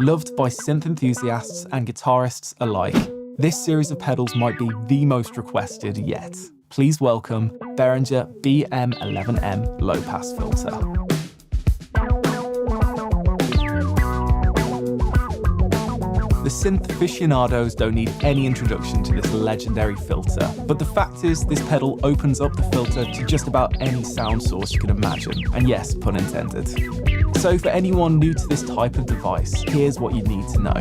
Loved by synth enthusiasts and guitarists alike, this series of pedals might be the most requested yet. Please welcome Behringer BM-11M low-pass filter. The synth aficionados don't need any introduction to this legendary filter, but the fact is this pedal opens up the filter to just about any sound source you can imagine, and yes, pun intended. So for anyone new to this type of device, here's what you need to know.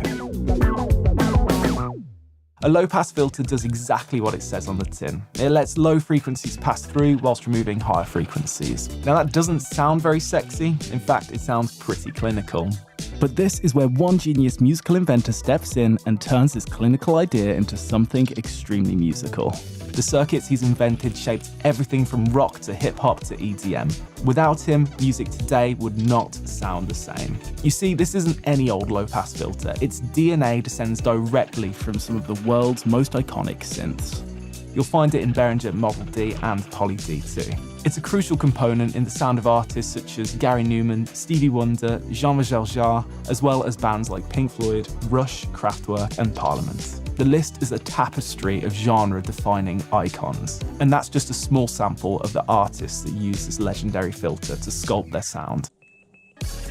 A low-pass filter does exactly what it says on the tin. It lets low frequencies pass through whilst removing higher frequencies. Now that doesn't sound very sexy, in fact it sounds pretty clinical. But this is where one genius musical inventor steps in and turns this clinical idea into something extremely musical. The circuits he's invented shaped everything from rock to hip-hop to EDM. Without him, music today would not sound the same. You see, this isn't any old low-pass filter. Its DNA descends directly from some of the world's most iconic synths. You'll find it in Behringer Model D and Poly D too. It's a crucial component in the sound of artists such as Gary Newman, Stevie Wonder, Jean-Michel Jarre, as well as bands like Pink Floyd, Rush, Kraftwerk, and Parliament. The list is a tapestry of genre-defining icons, and that's just a small sample of the artists that use this legendary filter to sculpt their sound.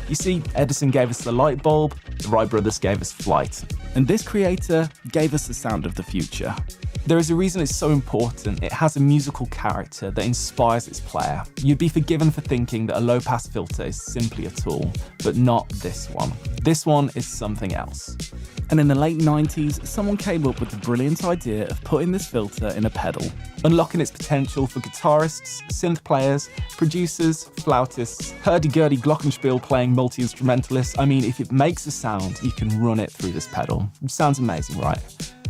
You see, Edison gave us the light bulb, the Wright brothers gave us flight, and this creator gave us the sound of the future. There is a reason it's so important. It has a musical character that inspires its player. You'd be forgiven for thinking that a low-pass filter is simply a tool, but not this one. This one is something else. And in the late 90s, someone came up with the brilliant idea of putting this filter in a pedal, unlocking its potential for guitarists, synth players, producers, flautists, hurdy-gurdy glockenspiel playing multi-instrumentalists. I mean, if it makes a sound, you can run it through this pedal. It sounds amazing, right?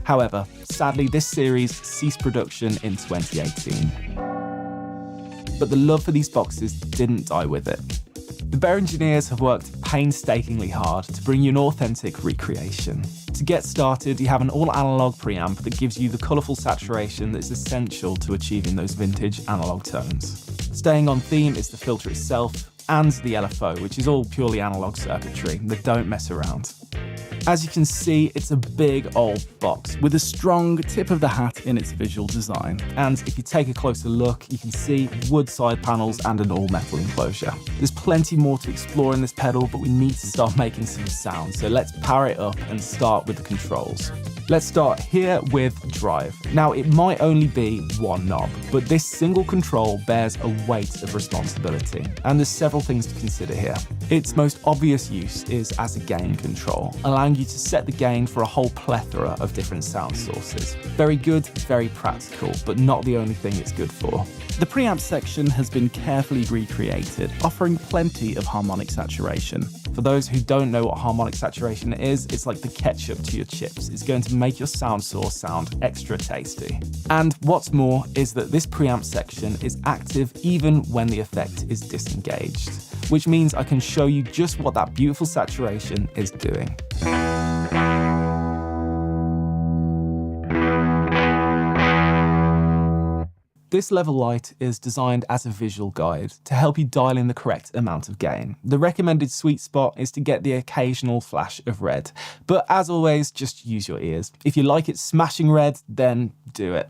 However, sadly, this series ceased production in 2018. But the love for these boxes didn't die with it. The Behringer have worked painstakingly hard to bring you an authentic recreation. To get started, you have an all-analog preamp that gives you the colourful saturation that is essential to achieving those vintage analog tones. Staying on theme is the filter itself and the LFO, which is all purely analog circuitry that don't mess around. As you can see, it's a big old box with a strong tip of the hat in its visual design. And if you take a closer look, you can see wood side panels and an all-metal enclosure. There's plenty more to explore in this pedal, but we need to start making some sound. So let's power it up and start with the controls. Let's start here with drive. Now, it might only be one knob, but this single control bears a weight of responsibility. And there's several things to consider here. Its most obvious use is as a gain control, allowing you to set the gain for a whole plethora of different sound sources. Very good, very practical, but not the only thing it's good for. The preamp section has been carefully recreated, offering plenty of harmonic saturation. For those who don't know what harmonic saturation is, it's like the ketchup to your chips. It's going to make your sound source sound extra tasty. And what's more is that this preamp section is active even when the effect is disengaged, which means I can show you just what that beautiful saturation is doing. This level light is designed as a visual guide to help you dial in the correct amount of gain. The recommended sweet spot is to get the occasional flash of red, but as always, just use your ears. If you like it smashing red, then do it.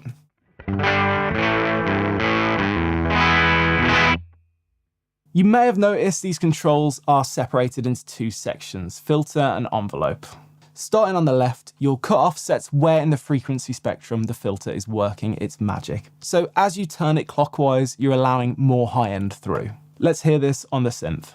You may have noticed these controls are separated into two sections, filter and envelope. Starting on the left, your cutoff sets where in the frequency spectrum the filter is working its magic. So as you turn it clockwise, you're allowing more high end through. Let's hear this on the synth.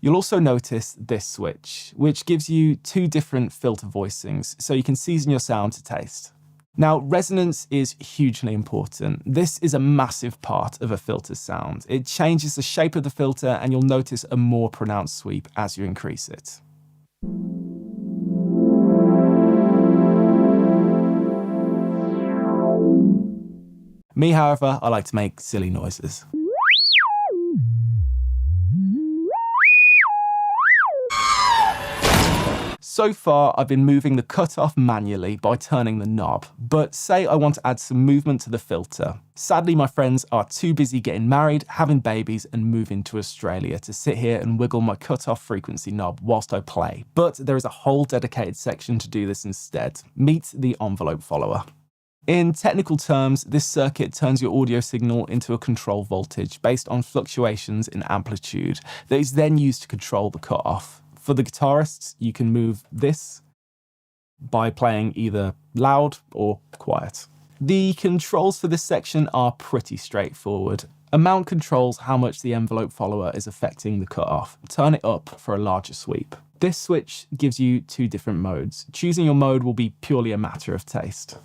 You'll also notice this switch, which gives you two different filter voicings, so you can season your sound to taste. Now, resonance is hugely important. This is a massive part of a filter's sound. It changes the shape of the filter and you'll notice a more pronounced sweep as you increase it. Me, however, I like to make silly noises. So far, I've been moving the cutoff manually by turning the knob, but say I want to add some movement to the filter. Sadly, my friends are too busy getting married, having babies, and moving to Australia to sit here and wiggle my cutoff frequency knob whilst I play. But there is a whole dedicated section to do this instead. Meet the envelope follower. In technical terms, this circuit turns your audio signal into a control voltage based on fluctuations in amplitude that is then used to control the cutoff. For the guitarists, you can move this by playing either loud or quiet. The controls for this section are pretty straightforward. A mount controls how much the envelope follower is affecting the cutoff. Turn it up for a larger sweep. This switch gives you two different modes. Choosing your mode will be purely a matter of taste.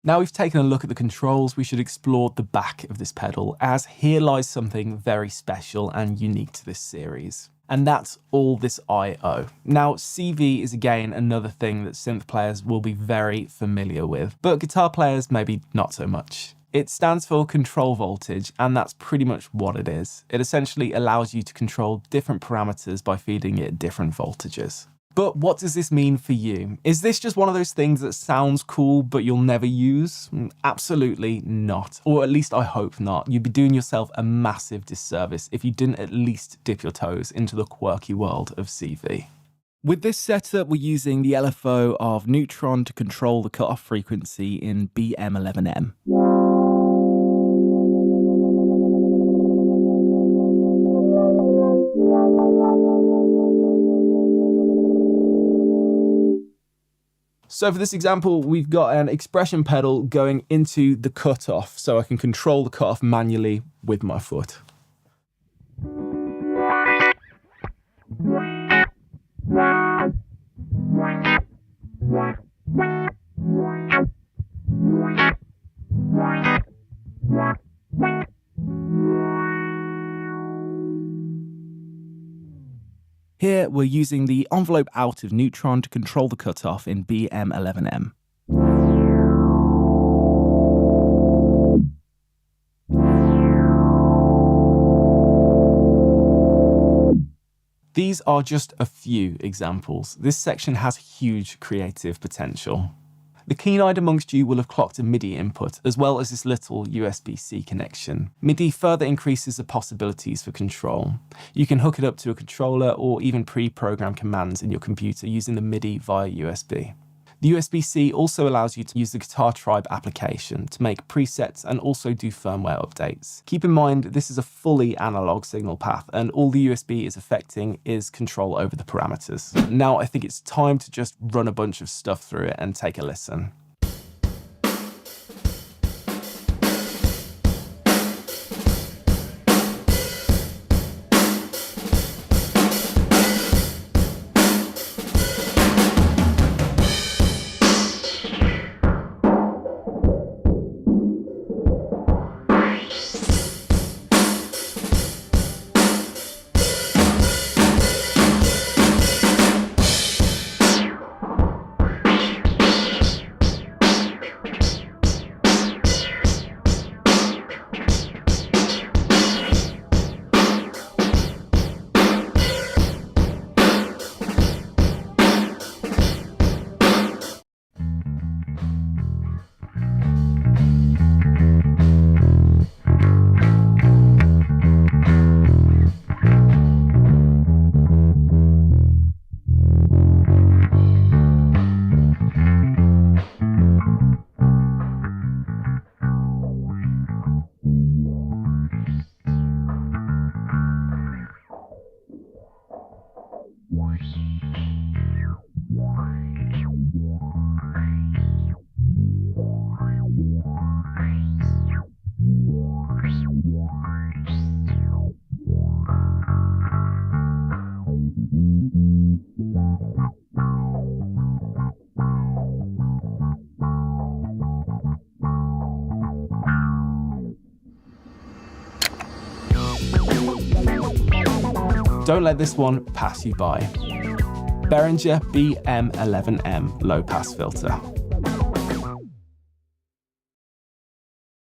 Now we've taken a look at the controls, we should explore the back of this pedal, as here lies something very special and unique to this series. And that's all this I/O. Now, CV is again another thing that synth players will be very familiar with, but guitar players maybe not so much. It stands for control voltage, and that's pretty much what it is. It essentially allows you to control different parameters by feeding it different voltages. But what does this mean for you? Is this just one of those things that sounds cool but you'll never use? Absolutely not. Or at least I hope not. You'd be doing yourself a massive disservice if you didn't at least dip your toes into the quirky world of CV. With this setup, we're using the LFO of Neutron to control the cutoff frequency in BM-11M. So for this example, we've got an expression pedal going into the cutoff, so I can control the cutoff manually with my foot. Here, we're using the envelope out of Neutron to control the cutoff in BM-11M. These are just a few examples. This section has huge creative potential. The keen-eyed amongst you will have clocked a MIDI input, as well as this little USB-C connection. MIDI further increases the possibilities for control. You can hook it up to a controller or even pre-program commands in your computer using the MIDI via USB. The USB-C also allows you to use the Guitar Tribe application to make presets and also do firmware updates. Keep in mind, this is a fully analog signal path, and all the USB is affecting is control over the parameters. Now I think it's time to just run a bunch of stuff through it and take a listen. Don't let this one pass you by. Behringer BM-11M low pass filter.